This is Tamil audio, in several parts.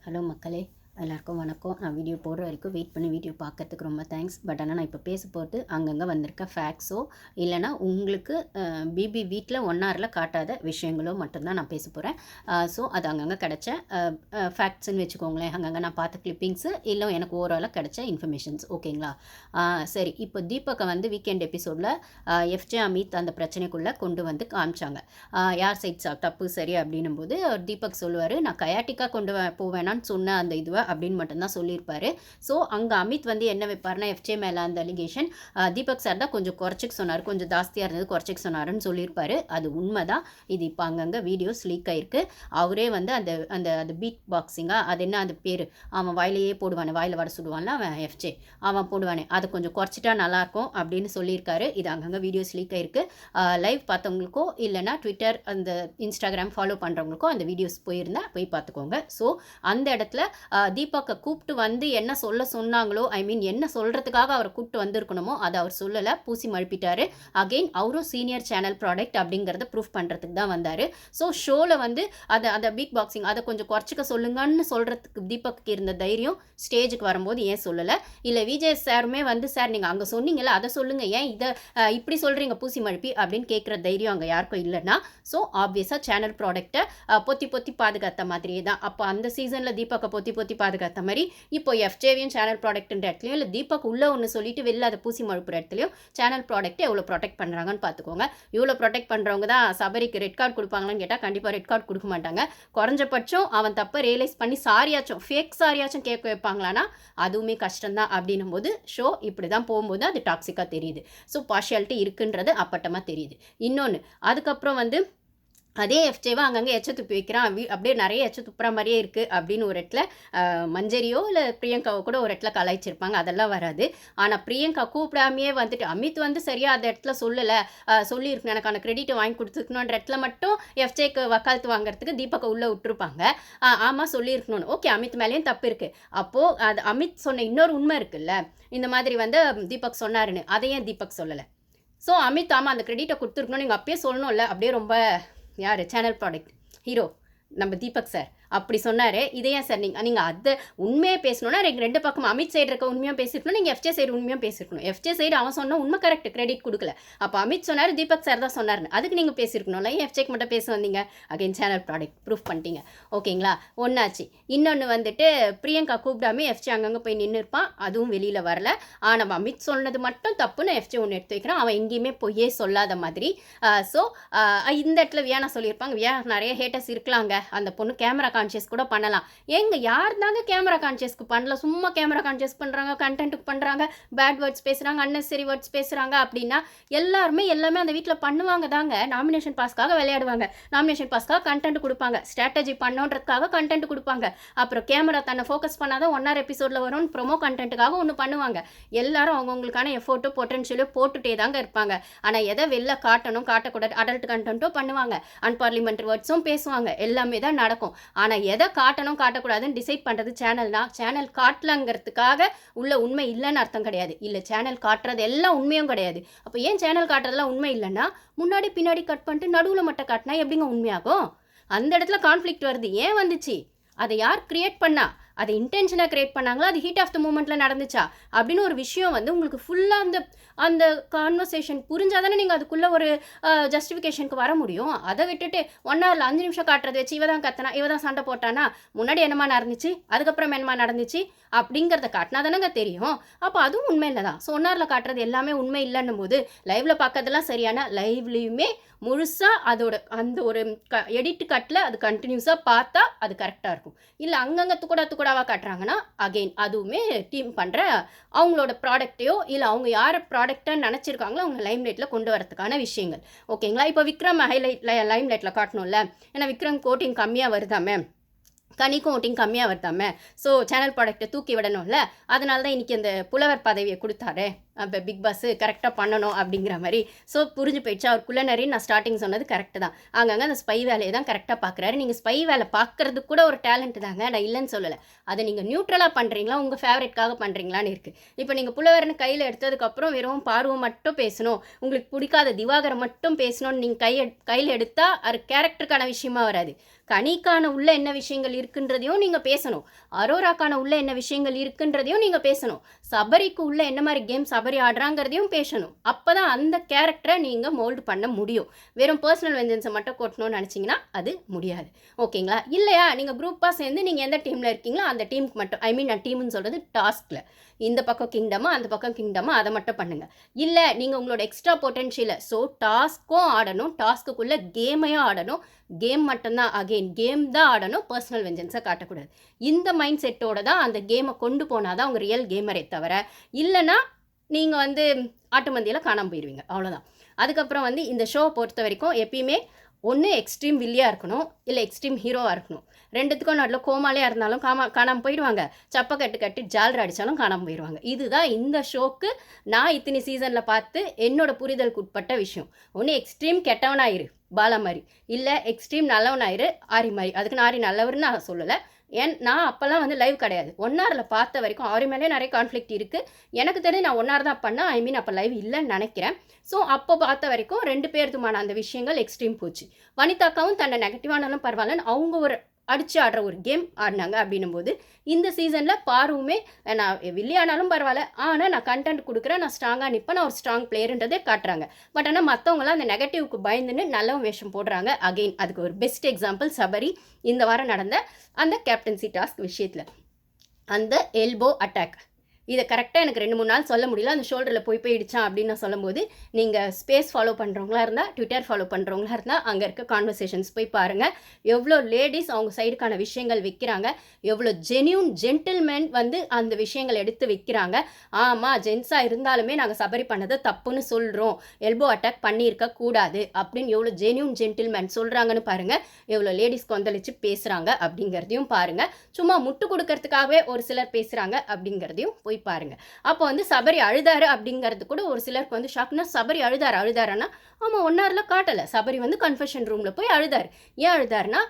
ஹலோ மக்களே, எல்லாருக்கும் வணக்கம். நான் வீடியோ போடுற வரைக்கும் வெயிட் பண்ணி வீடியோ பார்க்கறதுக்கு ரொம்ப தேங்க்ஸ். பட் ஆனால் நான் இப்போ பேச போகிறது அங்கங்கே வந்திருக்க ஃபேக்ட்ஸோ இல்லைனா உங்களுக்கு பிபி வீட்டில் 1 ஹவரில் காட்டாத விஷயங்களோ மட்டும்தான் நான் பேச போகிறேன். ஸோ அது அங்கங்கே கிடச்ச ஃபேக்ட்ஸ்ன்னு வச்சுக்கோங்களேன். அங்கங்கே நான் பார்த்த கிளிப்பிங்ஸு இல்லை எனக்கு ஓவராலாக கிடச்ச இன்ஃபர்மேஷன்ஸ். ஓகேங்களா? சரி, இப்போ தீபக்கை வந்து வீக்கெண்ட் எபிசோடில் எஃப்ஜே அமித் அந்த பிரச்சனைக்குள்ளே கொண்டு வந்து காமிச்சாங்க. யார் சைட்ஸ் தப்பு சரி அப்படின்னும் போது தீபக் சொல்லுவார், நான் கயாட்டிக்காக கொண்டு போவேணான்னு சொன்ன அந்த இதுவை அப்படின்னு மட்டும்தான் சொல்லியிருப்பாரு. ஸோ அங்கே அமித் வந்து என்ன வைப்பார்னா, எஃப்ஜே மேலே அந்த அலிகேஷன் தீபக் சார் தான் கொஞ்சம் குறைச்சிக்கு சொன்னார், கொஞ்சம் ஜாஸ்தியாக இருந்தது குறைச்சிக்கு சொன்னாருன்னு சொல்லியிருப்பாரு. அது உண்மை தான். இது இப்போ அங்கங்கே வீடியோஸ் லீக் ஆகிருக்கு. அவரே வந்து அந்த அந்த அந்த பீட் பாக்ஸிங்காக அது என்ன அந்த பேர், அவன் வாயிலையே போடுவானே, வாயில் வர சுடுவான்ல அவன் எஃப்ஜே, அவன் போடுவானே, அதை கொஞ்சம் குறைச்சிட்டா நல்லாயிருக்கும் அப்படின்னு சொல்லியிருக்காரு. இது அங்கங்கே வீடியோஸ் லீக் ஆகிருக்கு. லைவ் பார்த்தவங்களுக்கோ இல்லைனா ட்விட்டர் அந்த இன்ஸ்டாகிராம் ஃபாலோ பண்ணுறவங்களுக்கோ அந்த வீடியோஸ் போய் பார்த்துக்கோங்க. ஸோ அந்த இடத்துல தீபக்கை கூப்பிட்டு வந்து என்ன சொன்னாங்களோ, ஐ மீன் என்ன சொல்கிறதுக்காக அவரை கூப்பிட்டு வந்திருக்கணுமோ அதை அவர் சொல்லலை, பூசி மழுப்பிட்டார். அகெயின் அவரும் சீனியர் சேனல் ப்ராடக்ட் அப்படிங்கிறத ப்ரூஃப் பண்ணுறதுக்கு தான் வந்தார். ஸோ ஷோவில் வந்து அந்த பிக் பாக்ஸிங் அதை கொஞ்சம் குறைச்சிக்க சொல்லுங்கன்னு சொல்கிறதுக்கு தீபக்கு இருந்த தைரியம் ஸ்டேஜுக்கு வரும்போது ஏன் சொல்லலை? இல்லை விஜய் சாருமே வந்து, சார் நீங்கள் அங்கே சொன்னீங்கல்ல அதை சொல்லுங்கள், ஏன் இதை இப்படி சொல்கிறீங்க பூசி மழுப்பி அப்படின்னு கேட்குற தைரியம் அங்கே யாருக்கும் இல்லைன்னா, ஸோ ஆப்வியஸாக சேனல் ப்ராடக்டை பொத்தி பாதுகாத்த மாதிரியே தான். அப்போ அந்த சீசனில் தீபக்கை பொத்தி பாதுகாத்த மாதிரி இப்போ எஃப்ஜேவியும் சேனல் ப்ராடக்ட்ன்ற இடத்துலையும் இல்லை தீபக் உள்ளே ஒன்று சொல்லிட்டு வெளில அதை பூசி மழுப்புற இடத்துலையும் சேனல் ப்ராடக்ட்டை எவ்வளோ ப்ரொடெக்ட் பண்ணுறாங்கன்னு பார்த்துக்கோங்க. இவ்வளோ ப்ரொடெக்ட் பண்ணுறவங்க தான் சபரிக்கு ரெட் கார்டு கொடுப்பாங்களான்னு கேட்டால் கண்டிப்பாக ரெட் கார்டு கொடுக்க மாட்டாங்க. குறைஞ்சபட்சம் அவன் தப்பை ரியலைஸ் பண்ணி சாரியாச்சும் ஃபேக் சாரியாச்சும் கேட்க வைப்பாங்களான்னா அதுவுமே கஷ்டம்தான். அப்படின்னும் போது ஷோ இப்படி தான் போகும்போது அது டாக்ஸிக்காக தெரியுது. ஸோ பார்ஷியாலிட்டி இருக்குன்றது அப்பட்டமாக தெரியுது. இன்னொன்று, அதுக்கப்புறம் வந்து அதே எஃப்ஜேவை அங்கங்கே எச்ச துப்பி வைக்கிறான், அப்படியே நிறைய எச்ச துப்புற மாதிரியே இருக்குது அப்படின்னு ஒரு இடத்துல மஞ்சரியோ இல்லை பிரியங்காவோ கூட ஒரு இடத்துல கலாய்ச்சிருப்பாங்க. அதெல்லாம் வராது. ஆனால் பிரியங்கா கூப்பிடாமையே வந்துட்டு அமித் வந்து சரியாக அந்த இடத்துல சொல்லலை, சொல்லியிருக்கணும், எனக்கான கிரெடிட்டை வாங்கி கொடுத்துருக்கணுன்ற இடத்துல மட்டும் எஃப்ஜேக்கு வக்காலத்து வாங்குறதுக்கு தீபக்கை உள்ளே விட்டுருப்பாங்க. ஆமாம் சொல்லியிருக்கணும்னு. ஓகே, அமித் மேலேயும் தப்பு இருக்குது. அப்போது அது அமித் சொன்ன இன்னொரு உண்மை இருக்குல்ல, இந்த மாதிரி வந்து தீபக் சொன்னாருன்னு, அதையும் தீபக் சொல்லலை. ஸோ அமித் ஆமாம் அந்த கிரெடிட்டை கொடுத்துருக்கணும், நீங்கள் அப்பயே சொல்லணும்ல, அப்படியே ரொம்ப யார் சேனல் ப்ராடக்ட் ஹீரோ நம்ம தீபக் சார் அப்படி சொன்னார். இதே ஏன் சார் நீங்கள் அதை உண்மையாக பேசணுன்னா 2 பக்கம் அமித் சைடு இருக்க உண்மையாக பேசியிருக்கணும், நீங்கள் எஃப்ஜே சைடு உண்மையாக பேசியிருக்கணும். எஃப்ஜே சைடு அவன் சொன்ன உண்மை கரெக்ட், கிரெடிட் கொடுக்கல. அப்போ அமித் சொன்னார், தீபக் சார் தான் சொன்னார்னு, அதுக்கு நீங்கள் பேசியிருக்கணும்ல, ஏன் எஃப்ஜேக்கு மட்டும் பேச வந்தீங்க? அகைன் சேனல் ப்ராடக்ட் ப்ரூஃப் பண்ணிட்டீங்க. ஓகேங்களா? ஒன்றாச்சு. இன்னொன்று வந்துட்டு பிரியங்கா கூப்பிடாமே எஃப்ஜே அங்கங்கே போய் நின்று இருப்பான், அதுவும் வெளியில் வரல. ஆனால் அமித் சொன்னது மட்டும் தப்புன்னு எஃப்ஜே ஒன்று எடுத்து வைக்கிறான், அவன் எங்கேயுமே பொய்யே சொல்லாத மாதிரி. ஸோ இந்த இடத்துல வியானா சொல்லியிருப்பாங்க, நிறைய ஹேட்டர்ஸ் இருக்கலாங்க, அந்த பொண்ணு கேமரா கான்ஷியஸ் கூட பண்ணலாம். எங்க யார் தாங்க கேமரா கான்ஷியஸ்க்கு பண்ணல, சும்மா கேமரா கான்ஷியஸ் பண்ணுறாங்க, கண்டென்ட்டுக்கு பண்ணுறாங்க, பேட் வேர்ட்ஸ் பேசுகிறாங்க, அன்னெசரி வேர்ட்ஸ் பேசுகிறாங்க அப்படின்னா எல்லாமே அந்த வீட்டில் பண்ணுவாங்க தாங்க. நாமினேஷன் பாஸ்க்காக விளையாடுவாங்க, நாமினேஷன் பாஸ்க்காக கண்டென்ட் கொடுப்பாங்க, ஸ்ட்ராட்டஜி பண்ணோன்றதுக்காக கண்டென்ட் கொடுப்பாங்க. அப்புறம் கேமரா தன்னை ஃபோக்கஸ் பண்ணாதான் 1 hour எபிசோடில் வரும்னு ப்ரொமோ கண்டென்ட்டுக்காக ஒன்று பண்ணுவாங்க. எல்லாரும் அவங்கவுங்களுக்கான எஃபோர்ட்டோ பொட்டன்ஷியலோ போட்டுகிட்டே தாங்க இருப்பாங்க. ஆனால் எதை வெளில காட்டணும் காட்டக்கூடாது அடல்ட் கண்டென்ட்டோ பண்ணுவாங்க, அன்பார்லிமெண்ட்ரி வேர்ட்ஸும் பேசுவாங்க, எல்லாமே தான் நடக்கும். ஆனால் எதை காட்டணும் காட்டக்கூடாதுன்னு டிசைட் பண்ணுறது சேனல்னா, சேனல் காட்டலங்கிறதுக்காக உள்ள உண்மை இல்லைன்னு அர்த்தம் கிடையாது. இல்லை, சேனல் காட்டுறது எல்லாம் உண்மையும் கிடையாது. அப்போ ஏன் சேனல் காட்டுறதெல்லாம் உண்மை இல்லைன்னா, முன்னாடி பின்னாடி கட் பண்ணிட்டு நடுவில் மட்டும் காட்டினா எப்படிங்க உண்மையாகும்? அந்த இடத்துல கான்ஃப்ளிக்ட் வருது. ஏன் வந்துச்சு? அதை யார் கிரியேட் பண்ணா? அதை இன்டென்ஷனாக கிரியேட் பண்ணாங்களா, அது ஹீட் ஆஃப் த மூமெண்ட்டில் நடந்துச்சா அப்படின்னு ஒரு விஷயம் வந்து உங்களுக்கு ஃபுல்லாக அந்த கான்வர்சேஷன் புரிஞ்சால் தானே நீங்கள் அதுக்குள்ளே ஒரு ஜஸ்டிஃபிகேஷனுக்கு வர முடியும். அதை விட்டுட்டு 1 hour 5 நிமிஷம் காட்டுறது வச்சு இவ தான் கத்தனா, இவ தான் சண்டை போட்டானா, முன்னாடி என்னமா நடந்துச்சு, அதுக்கப்புறம் என்னமா நடந்துச்சு அப்படிங்கிறத காட்டினா தானேங்க தெரியும். அப்போ அதுவும் உண்மை இல்லை தான். ஸோ 1 hourல காட்டுறது எல்லாமே உண்மை இல்லைன்னும் போது லைவில் பார்க்கறதெல்லாம் சரியான, லைவ்லேயுமே முழுசாக அதோட அந்த ஒரு எடிட் கட்டில் அது கண்டினியூஸாக பார்த்தா அது கரெக்டாக இருக்கும். இல்லை அங்கங்கே துக்கூடாவாக காட்டுறாங்கன்னா அகெயின் அதுவுமே டீம் பண்ணுற அவங்களோட ப்ராடக்டையோ இல்லை அவங்க யாரை ப்ராடக்டாக நினச்சிருக்காங்களோ அவங்க லைம்லைட்டில் கொண்டு வரதுக்கான விஷயங்கள். ஓகேங்களா? இப்போ விக்ரம் லைம்லைட்டில் காட்டணும்ல, ஏன்னா விக்ரம் கோட்டிங் கம்மியாக வருதாமே, கனிக்கும் ஓட்டிங் கம்மியாக வருதாமே, ஸோ சேனல் ப்ராடக்டை தூக்கி விடணும்ல, அதனால தான் இன்றைக்கி அந்த புலவர் பதவியை கொடுத்தாரு. அப்போ பிக் பாஸ் கரெக்டாக பண்ணணும் அப்படிங்கிற மாதிரி. ஸோ புரிஞ்சு போயிடுச்சு. அவர் குள்ளநரி நான் ஸ்டார்டிங் சொன்னது கரெக்டு தான். அங்கங்கே அந்த ஸ்பை வேலையை தான் கரெக்டாக பார்க்குறாரு. நீங்கள் ஸ்பை வேலை பார்க்குறது கூட ஒரு டேலண்ட் தாங்க, நான் இல்லைன்னு சொல்லலை. அதை நீங்கள் நியூட்ரலாக பண்ணுறீங்களா, உங்கள் ஃபேவரேட்காக பண்ணுறீங்களான்னு இருக்குது. இப்போ நீங்கள் புலவர்னு கையில் எடுத்ததுக்கப்புறம் வெறும் பார்வை மட்டும் பேசணும், உங்களுக்கு பிடிக்காத திவாகரை மட்டும் பேசணும்னு நீங்கள் கையில் எடுத்தால் அது கேரக்டருக்கான விஷயமா வராது. கனிக்கான உள்ள என்ன விஷயங்கள் இருக்குன்றதையும் நீங்கள் பேசணும், அரோராக்கான உள்ள என்ன விஷயங்கள் இருக்குன்றதையும் நீங்கள் பேசணும், சபரிக்கு உள்ள என்ன மாதிரி கேம் சபரி ஆடுறாங்கிறதையும் பேசணும். அப்போ தான் அந்த கேரக்டரை நீங்கள் மோல்டு பண்ண முடியும். வெறும் பர்சனல் வெஞ்சன்ஸை மட்டும் கொட்டணும்னு நினச்சிங்கன்னா அது முடியாது. ஓகேங்களா? இல்லையா, நீங்கள் குரூப்பாக சேர்ந்து நீங்கள் எந்த டீமில் இருக்கீங்களோ அந்த டீமுக்கு மட்டும், ஐ மீன் நான் டீம்னு சொல்கிறது டாஸ்கில், இந்த பக்கம் கிங்டமா அந்த பக்கம் கிங்டமா அதை மட்டும் பண்ணுங்கள். இல்லை நீங்கள் உங்களோட எக்ஸ்ட்ரா பொட்டென்ஷியலை, ஸோ டாஸ்க்கும் ஆடணும், டாஸ்க்குள்ளே கேமையும் ஆடணும், கேம் மட்டும்தான், அகெயின் கேம் தான் ஆடணும், பர்சனல் வெஞ்சன்ஸை காட்டக்கூடாது. இந்த மைண்ட் செட்டோட தான் அந்த கேமை கொண்டு போனால் தான் அவங்க ரியல் கேமரே தவிர, இல்லைன்னா நீங்கள் ஆட்டு மந்தியில் காணாமல் போயிடுவீங்க, அவ்வளோதான். அதுக்கப்புறம் இந்த ஷோ பொறுத்த வரைக்கும் எப்பயுமே ஒன்று எக்ஸ்ட்ரீம் வில்லியாக இருக்கணும், இல்லை எக்ஸ்ட்ரீம் ஹீரோவாக இருக்கணும். ரெண்டுத்துக்கும் நடுவில் கோமாலையாக இருந்தாலும் காணாமல் போயிடுவாங்க, சப்பை கட்டு ஜாலர் அடித்தாலும் காணாமல் போயிடுவாங்க. இதுதான் இந்த ஷோக்கு நான் இத்தனை சீசனில் பார்த்து என்னோட புரிதலுக்கு உட்பட்ட விஷயம். ஒன்று எக்ஸ்ட்ரீம் கெட்டவனாயிரு பாலா மாதிரி, இல்லை எக்ஸ்ட்ரீம் நல்லவனாயிரு ஆரி மாதிரி. அதுக்கு நான் ஆரி நல்லவர்னு நான் சொல்லலை. நான் அப்போல்லாம் லைவ் கிடையாது, 1 hourல பார்த்த வரைக்கும் ஆரி மேலே நிறைய கான்ஃப்ளிக்ட் இருக்குது. எனக்கு தெரிஞ்சு நான் 1 hour தான் பண்ணேன், ஐ மீன் அப்போ லைவ் இல்லைன்னு நினைக்கிறேன். ஸோ அப்போ பார்த்த வரைக்கும் 2 பேருக்குமான அந்த விஷயங்கள் எக்ஸ்ட்ரீம் போச்சு. வனிதாக்காவும் தன்னை நெகட்டிவானாலும் பரவாயில்லன்னு அவங்க ஒரு அடித்து ஆடுற ஒரு கேம் ஆடினாங்க. அப்படின்னும் போது இந்த சீசனில் பாருவுமே நான் வில்லியானாலும் பரவாயில்ல, ஆனால் நான் கண்டென்ட் கொடுக்குறேன், நான் ஸ்ட்ராங்காக நிற்பேன், நான் ஒரு ஸ்ட்ராங் பிளேயர்ன்றதே காட்டுறாங்க. பட் ஆனால் மற்றவங்களாம் அந்த நெகட்டிவ்க்கு பயந்துன்னு நல்ல வேஷம் போடுறாங்க. அகெயின் அதுக்கு ஒரு பெஸ்ட் எக்ஸாம்பிள் சபரி இந்த வாரம் நடந்த அந்த கேப்டன்சி டாஸ்க் விஷயத்தில் அந்த எல்போ அட்டாக். இதை கரெக்டாக எனக்கு 2-3 நாள் சொல்ல முடியல, அந்த ஷோல்டரில் போயிடுச்சான் அப்படின்னு நான் சொல்லும்போது, நீங்கள் ஸ்பேஸ் ஃபாலோ பண்ணுறவங்களா இருந்தால், ட்விட்டர் ஃபாலோ பண்ணுறவங்களா இருந்தால் அங்கே இருக்க கான்வர்சேஷன்ஸ் போய் பாருங்கள். எவ்வளோ லேடிஸ் அவங்க சைடுக்கான விஷயங்கள் வைக்கிறாங்க, எவ்வளோ ஜென்யூன் ஜென்டில்மேன் அந்த விஷயங்கள் எடுத்து வைக்கிறாங்க. ஆமாம், ஜென்ஸாக இருந்தாலுமே நாங்கள் சபரி பண்ணதை தப்புன்னு சொல்கிறோம், எல்போ அட்டாக் பண்ணியிருக்க கூடாது அப்படின்னு எவ்வளோ ஜென்யூன் ஜென்டில்மேன் சொல்கிறாங்கன்னு பாருங்கள். எவ்வளோ லேடிஸ் கொந்தளிச்சு பேசுகிறாங்க அப்படிங்கிறதையும் பாருங்கள். சும்மா முட்டு கொடுக்கறதுக்காகவே ஒரு சிலர் பேசுகிறாங்க அப்படிங்கிறதையும் போய் பாருங்க. அப்போ சபரி அழுதாரு அப்படிங்கிறது கூட ஒரு சிலருக்கு ஷாக்னா, சபரி அழுதாருன்னா ஆமாம் 1 hourல காட்டலை, சபரி கன்ஃபெஷன் ரூமில் போய் அழுதாரு. ஏன் அழுதாருன்னா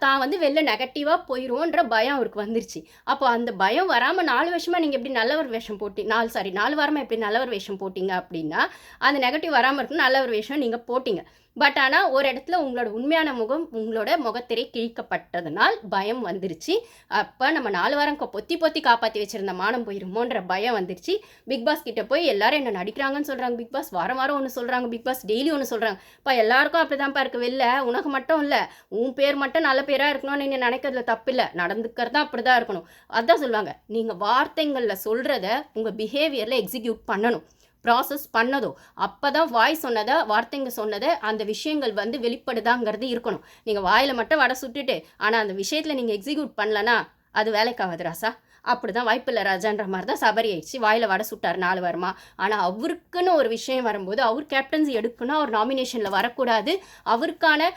தான் வெளில நெகட்டிவாக போயிடுவோன்ற பயம் அவருக்கு வந்துருச்சு. அப்போ அந்த பயம் வராமல் 4 வருஷமாக நீங்கள் எப்படி நல்லவர் வேஷம் 4 வாரமாக எப்படி நல்லவர் வேஷம் போட்டிங்க அப்படின்னா, அந்த நெகட்டிவ் வராமல் இருக்கணும் நல்லவர் வேஷம் நீங்கள் போட்டிங்க. பட் ஆனால் ஒரு இடத்துல உங்களோட உண்மையான முகம், உங்களோட முகத்திரை கிழிக்கப்பட்டதுனால் பயம் வந்துருச்சு. அப்போ நம்ம 4 வாரம் பொத்தி காப்பாற்றி வச்சுருந்த மானம் போயிருமோன்ற பயம் வந்துருச்சு. பிக் பாஸ் கிட்டே போய் எல்லாரும் என்ன நடிக்கிறாங்கன்னு சொல்கிறாங்க. பிக் பாஸ் வாரம் ஒன்று சொல்கிறாங்க, பிக் பாஸ் டெய்லி ஒன்று சொல்கிறாங்க. இப்போ எல்லாருக்கும் அப்படி தான்ப்பா இருக்குது வெளில, உனக்கு மட்டும் இல்லை, உன் பேர் மட்டும் நல்ல பேராக இருக்கணும்னு நீங்கள் நினைக்கிறதுல தப்பு இல்லை, நடந்துக்கிறதா அப்படி தான் இருக்கணும். அதான் சொல்லுவாங்க, நீங்கள் வார்த்தைங்களில் சொல்கிறத உங்கள் பிஹேவியரில் எக்ஸிக்யூட் பண்ணணும், ப்ராசஸ் பண்ணதோ, அப்போ தான் வாய் சொன்னதை வார்த்தைங்க சொன்னதை அந்த விஷயங்கள் வெளிப்படுதாங்கிறது இருக்கணும். நீங்கள் வாயில் மட்டும் வடை சுட்டுட்டு ஆனால் அந்த விஷயத்தில் நீங்கள் எக்ஸிக்யூட் பண்ணலன்னா அது வேலைக்காகாது ராசா. அப்படி தான் வாய்ப்பில்லை ராஜான்ற மாதிரி தான் சபரி ஆயிடுச்சு. வாயில் வடை சுட்டார் 4 வாரமாக. ஆனால் அவருக்குன்னு ஒரு விஷயம் வரும்போது அவர் கேப்டன்சி எடுக்கணும், அவர் நாமினேஷனில் வரக்கூடாது, அவருக்கான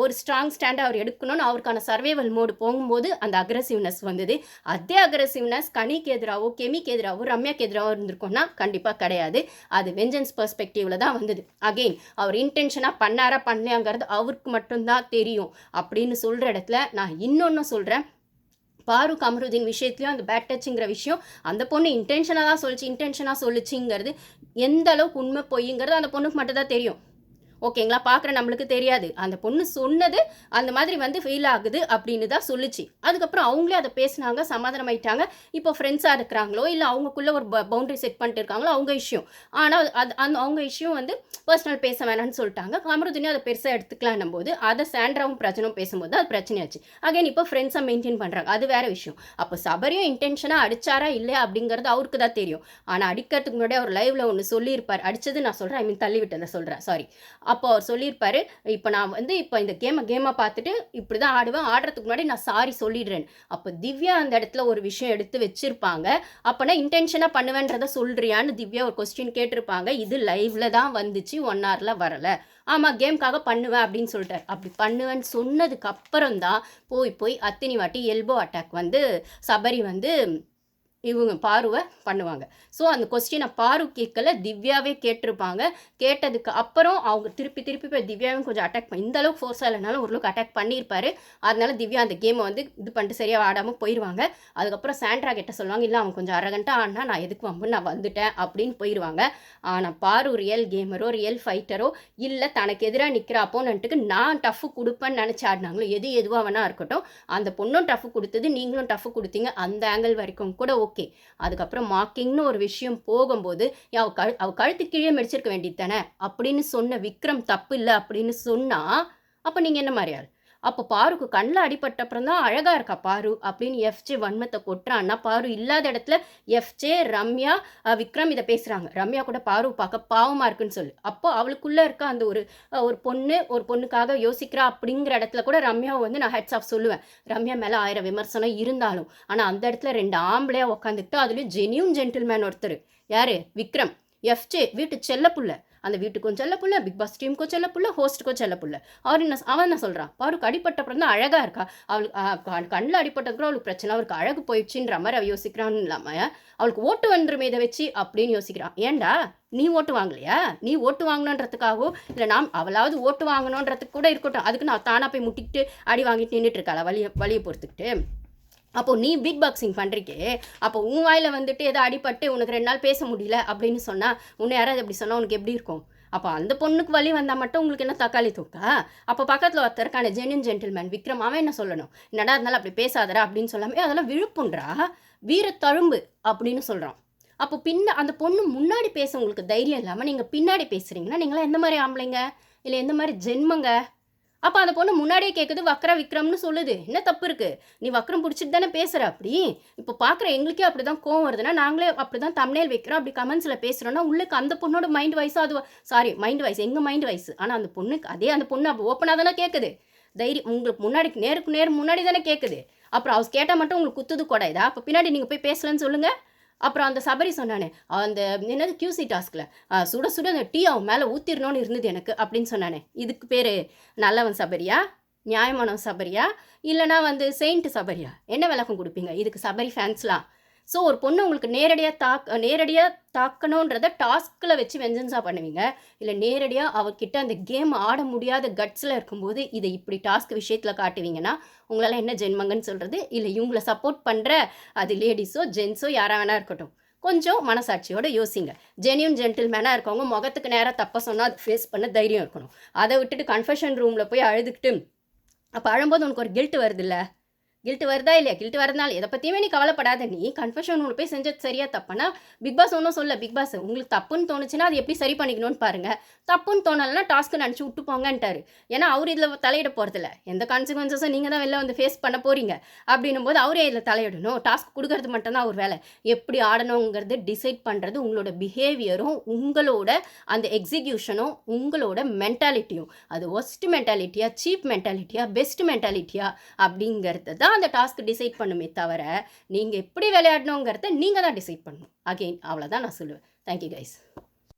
ஒரு ஸ்ட்ராங் ஸ்டாண்டை அவர் எடுக்கணும்னு அவருக்கான சர்வைவல் மோடு போகும்போது அந்த அக்ரெசிவ்னஸ் வந்தது. அதே அக்ரெசிவ்னஸ் கனிக்கு எதிராகவோ கெமிக்கு எதிராகவோ ரம்யாக்கு எதிராகவோ இருந்திருக்கோன்னா கண்டிப்பாக கிடையாது. அது வெஞ்சன்ஸ் பெர்ஸ்பெக்டிவில் தான் வந்தது. அகெயின் அவர் இன்டென்ஷனாக பண்ணாரா பண்ணலையாங்கிறது அவருக்கு மட்டும்தான் தெரியும் அப்படின்னு சொல்கிற இடத்துல நான் இன்னொன்று சொல்கிறேன். பாரு கமருதீன் விஷயத்துலையும் அந்த பேட் டச்சுங்கிற விஷயம் அந்த பொண்ணு இன்டென்ஷனாக சொல்லிச்சுங்கிறது எந்த அளவுக்கு உண்மை பொய்ங்கிறது அந்த பொண்ணுக்கு மட்டும் தான் தெரியும். ஓகேங்களா, பார்க்குற நம்மளுக்கு தெரியாது. அந்த பொண்ணு சொன்னது அந்த மாதிரி ஃபீல் ஆகுது அப்படின்னு தான் சொல்லிச்சு. அதுக்கப்புறம் அவங்களே அதை பேசினாங்க, சமாதானம் ஆயிட்டாங்க. இப்போ ஃப்ரெண்ட்ஸாக இருக்கிறாங்களோ இல்லை அவங்களுக்குள்ள ஒரு பவுண்டரி செட் பண்ணிட்டு இருக்காங்களோ அவங்க இஷ்யூ. ஆனால் அவங்க இஷ்யூ பர்சனல் பேச வேணாம்னு சொல்லிட்டாங்க. கமருதீனும் அதை பெருசாக எடுத்துக்கலான்னும் போது அதை சாண்ட்ராவும் பிரச்சனும் பேசும்போது அது பிரச்சனையாச்சு. அகைன் இப்போ ஃப்ரெண்ட்ஸை மெயின்டைன் பண்ணுறாங்க, அது வேறு விஷயம். அப்போ சபரியும் இன்டென்ஷனாக அடிச்சாரா இல்லையா அப்படிங்கிறது அவருக்கு தான் தெரியும். ஆனால் அடிக்கிறதுக்கு முன்னாடி அவர் லைவில் ஒன்று சொல்லியிருப்பார். அடித்தது நான் சொல்கிறேன், ஐ மீன் தள்ளி விட்டதை சொல்கிறேன், சாரி. அப்போ அவர் சொல்லியிருப்பாரு, இப்போ நான் இப்போ இந்த கேமை பார்த்துட்டு இப்படி தான் ஆடுவேன், ஆடுறதுக்கு முன்னாடி நான் சாரி சொல்லிடுறேன். அப்போ திவ்யா அந்த இடத்துல ஒரு விஷயம் எடுத்து வச்சிருப்பாங்க. அப்போனா இன்டென்ஷனாக பண்ணுவேன்றதை சொல்கிறியான்னு திவ்யா ஒரு கொஸ்டின் கேட்டிருப்பாங்க. இது லைவ்ல தான் வந்துச்சு, 1 hourல வரலை. ஆமாம் கேமுக்காக பண்ணுவேன் அப்படின்னு சொல்லிட்டார். அப்படி பண்ணுவேன்னு சொன்னதுக்கு அப்புறம் தான் போய் அத்தனை வாட்டி எல்போ அட்டாக் சபரி இவங்க பாருவை பண்ணுவாங்க. ஸோ அந்த கொஸ்டினை பாரு கேட்கல, திவ்யாவே கேட்டிருப்பாங்க. கேட்டதுக்கு அப்புறம் அவங்க திருப்பி திருப்பி போய் திவ்யாவும் கொஞ்சம் அட்டாக் பண்ணி, இந்த அளவுக்கு ஃபோர்ஸாக இல்லைனாலும் ஓரளவுக்கு அட்டாக் பண்ணியிருப்பாரு. அதனால திவ்யா அந்த கேமை வந்து இது பண்ணிட்டு சரியாக ஆடாமல் போயிடுவாங்க. அதுக்கப்புறம் சாண்ட்ரா கிட்ட சொல்லுவாங்க, இல்லை அவன் கொஞ்சம் அரகண்ட்டாக ஆடினா நான் எதுக்கு வம்பு, நான் வந்துட்டேன் அப்படின்னு போயிடுவாங்க. ஆனால் பாரு ரியல் கேமரோ ரியல் ஃபைட்டரோ இல்லை, தனக்கு எதிராக நிற்கிற அப்போனண்ட்டுக்கு நான் டஃப்பு கொடுப்பேன்னு நினச்சி ஆடினாங்களோ, எதுவாக வேணா இருக்கட்டும், அந்த பொண்ணும் டஃப்பு கொடுத்தது, நீங்களும் டஃப்பு கொடுத்தீங்க, அந்த ஆங்கிள் வரைக்கும் கூட ஓகே. அதுக்கப்புறம் மார்க்கிங்னு ஒரு விஷயம் போகும்போது அவ கழுத்து கீழே மெடிச்சிருக்க வேண்டியது தானே அப்படின்னு சொன்ன விக்ரம் தப்பு இல்லை அப்படின்னு சொன்னா, அப்போ நீங்கள் என்ன மாதிரி ஆள்? அப்போ பாருக்கு கண்ணில் அடிபட்ட அப்புறம் தான் அழகா இருக்கா பாரு அப்படின்னு எஃப்ஜே வன்மத்தை கொட்டுறான்னா, பாரு இல்லாத இடத்துல எஃப்ஜே, ரம்யா, விக்ரம் இதை பேசுகிறாங்க. ரம்யா கூட பாரு பார்க்க பாவமாக இருக்குன்னு சொல்லு. அப்போ அவளுக்குள்ளே இருக்க அந்த ஒரு பொண்ணுக்காக யோசிக்கிறா அப்படிங்கிற இடத்துல கூட ரம்யாவை வந்து நான் ஹெட்ஸ் ஆஃப் சொல்லுவேன். ரம்யா மேலே 1000 விமர்சனம் இருந்தாலும், ஆனால் அந்த இடத்துல 2 ஆம்பளையாக உட்காந்துக்கிட்டு அதுலேயும் ஜென்யூன் ஜென்டில்மேன் ஒருத்தர் யார்? விக்ரம். எஃப்ஜே வீட்டு செல்லப்புள்ள, அந்த வீட்டுக்கும் செல்லப்புள்ள, பிக் பாஸ் டீமுக்கும் செல்லப்புள்ள, ஹோஸ்ட்டுக்கும் செல்லப்புள்ள. அவன் என்ன சொல்கிறான்? பாருக்கு அடிப்பட்ட அப்புறம் தான் அழகாக இருக்கா, அவளுக்கு கண்ணில் அடிப்பட்டதுக்கு அவளுக்கு பிரச்சனை, அவளுக்கு அழகு போயிடுச்சுன்ற மாதிரி அவள் யோசிக்கிறான்னு இல்லாமல் அவளுக்கு ஓட்டு வந்துருமே இதை வச்சு அப்படின்னு யோசிக்கிறான். ஏன்டா நீ ஓட்டு வாங்கலையா? நீ ஓட்டு வாங்கணுன்றதுக்காகவோ இல்லை நாம் அவளாவது ஓட்டு வாங்கணுன்றதுக்கு கூட இருக்கட்டும், அதுக்கு நான் தானாக போய் முட்டிக்கிட்டு அடி வாங்கிட்டு நின்றுட்டு இருக்காளா வழியை பொறுத்துக்கிட்டு? அப்போது நீ பிக் பாக்ஸிங் பண்ணுறீக்கே, அப்போ உன் வாயில் வந்துட்டு ஏதோ அடிபட்டு உனக்கு 2 நாள் பேச முடியல அப்படின்னு சொன்னால், உன்னை யாராவது எப்படி சொன்னால் உனக்கு எப்படி இருக்கும்? அப்போ அந்த பொண்ணுக்கு வலி வந்தால் மட்டும் உங்களுக்கு என்ன தக்காளி தூக்கா? அப்போ பக்கத்தில் ஒருத்தருக்கான ஜென்யூன் ஜென்டில்மேன் விக்ரம், அவன் என்ன சொல்லணும்? என்னடா இருந்தாலும் அப்படி பேசாதரா அப்படின்னு சொல்லாமல், அதெல்லாம் விழுப்புன்றா, வீர தழும்பு அப்படின்னு சொல்கிறான். அப்போ அந்த பொண்ணு முன்னாடி பேச உங்களுக்கு தைரியம் இல்லாமல் நீங்கள் பின்னாடி பேசுகிறீங்கன்னா, நீங்களாம் எந்த மாதிரி ஆம்பளைங்க, இல்லை எந்த மாதிரி ஜென்மங்க? அப்போ அந்த பொண்ணு முன்னாடியே கேட்குது வக்ர விக்ரம்னு சொல்லுது. என்ன தப்பு இருக்குது? நீ வக்ரம் பிடிச்சிட்டு தானே பேசுகிற அப்படி? இப்போ பார்க்குற எங்களுக்கே அப்படி தான் கோவம் வருதுன்னா, நாங்களே அப்படி தான் தம்ப்நெயில் வைக்கிறோம், அப்படி கமெண்ட்ஸில் பேசுகிறோன்னா, உள்ளுக்கு அந்த பொண்ணோட மைண்ட் வைஸாக மைண்ட் வைஸ் எங்கள் மைண்ட் வைஸ். ஆனால் அந்த பொண்ணுக்கு அந்த பொண்ணு அப்போ ஓப்பனாக தானே கேட்குது. தைரியம் உங்களுக்கு முன்னாடி நேருக்கு முன்னாடி தானே கேட்குது. அப்புறம் அவர் கேட்டால் மட்டும் உங்களுக்கு குத்துது கொடாதா? அப்போ பின்னாடி நீங்கள் போய் பேசலன்னு சொல்லுங்கள். அப்புறம் அந்த சபரி சொன்னானே, அந்த என்னது QC டாஸ்கில் சுட சுட அந்த டீ அவன் மேலே ஊற்றிடணும்னு இருந்தது எனக்கு அப்படின்னு சொன்னானே, இதுக்கு பேர் நல்லவன் சபரியா, நியாயமானவன் சபரியா, இல்லைனா வந்து செயின்ட் சபரியா? என்ன விளக்கம் கொடுப்பீங்க இதுக்கு சபரி ஃபேன்ஸ்லாம்? ஸோ ஒரு பொண்ணு உங்களுக்கு நேரடியாக தாக்கணுன்றத டாஸ்கில் வச்சு வெஞ்சன்ஸாக பண்ணுவீங்க, இல்லை நேரடியாக அவகிட்ட அந்த கேம் ஆட முடியாத கட்ஸில் இருக்கும்போது இதை இப்படி டாஸ்க் விஷயத்தில் காட்டுவீங்கன்னா, உங்களால் என்ன ஜென்மங்கன்னு சொல்கிறது? இல்லை இவங்களை சப்போர்ட் பண்ணுற அது லேடிஸோ ஜென்ஸோ யாராக வேணா இருக்கட்டும், கொஞ்சம் மனசாட்சியோடு யோசிங்க. ஜென்யூன் ஜென்டில்மேனாக இருக்கவங்க முகத்துக்கு நேராக தப்பாக சொன்னால் அது ஃபேஸ் பண்ண தைரியம் இருக்கணும். அதை விட்டுட்டு கன்ஃபெஷன் ரூமில் போய் அழுதுகிட்டு அப்போ அழும்போது உனக்கு ஒரு கில்ட் வருது இல்லை? கில்ட்டு வருதா இல்லையா? கில்ட்டு வரதுனால எதை பற்றியுமே நீ கவலைப்படாத. நீ கன்ஃபெஷன் ரூமில் போய் செஞ்சது சரியா தப்புனா பிக் பாஸ் ஒன்றும் சொல்ல. பிக் பாஸ் உங்களுக்கு தப்புன்னு தோணுச்சுன்னா அது எப்படி சரி பண்ணிக்கணும்னு பாருங்கள். தப்புன்னு தோணலைன்னா டாஸ்க்கு நினச்சி விட்டு போங்கன்ட்டாரு. ஏன்னா அவர் இதில் தலையிட போகிறதில்ல. எந்த கான்சிக்வன்சஸும் நீங்கள் தான் வெளில வந்து ஃபேஸ் பண்ண போகிறீங்க அப்படின்னும் போது அவரே இதில் தலையிடணும். டாஸ்க் கொடுக்கறது மட்டும்தான் அவர் வேலை. எப்படி ஆடணுங்கிறது டிசைட் பண்ணுறது உங்களோட பிஹேவியரும் உங்களோட அந்த எக்ஸிக்யூஷனும் உங்களோட மென்டாலிட்டியும். அது ஒஸ்ட் மென்டாலிட்டியா, சீப் மென்டாலிட்டியா, பெஸ்ட் மென்டாலிட்டியா அப்படிங்கிறது தான் அந்த டாஸ்க் டிசைட் பண்ணுமே தவிர, நீங்கள் எப்படி விளையாடணுங்கிறத நீங்கள் தான் டிசைட் பண்ணணும். அகெயின் அவ்வளோதான் நான் சொல்லுவேன். Thank you guys.